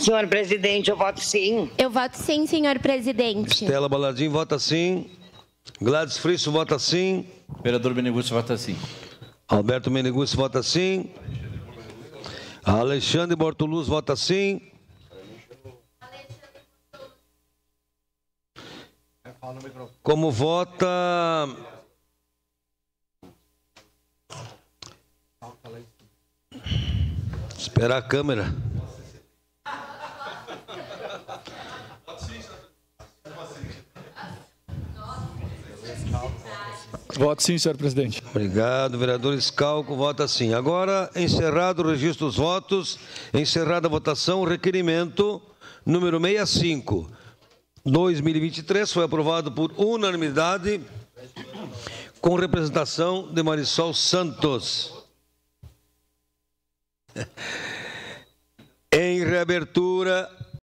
Senhor presidente, eu voto sim. Eu voto sim, senhor presidente. Estela Baladim vota sim. Gladys Frisso vota sim. Vereador Meneguzzi vota sim. Alberto Meneguzzi vota sim. Alexandre Bortoluz vota sim. Como vota... Esperar a câmera. Voto sim, senhor presidente. Obrigado, vereador Scalco, vota sim. Agora, encerrado o registro dos votos, encerrada a votação, o requerimento número 65, 2023, foi aprovado por unanimidade, com representação de Marisol Santos. Em reabertura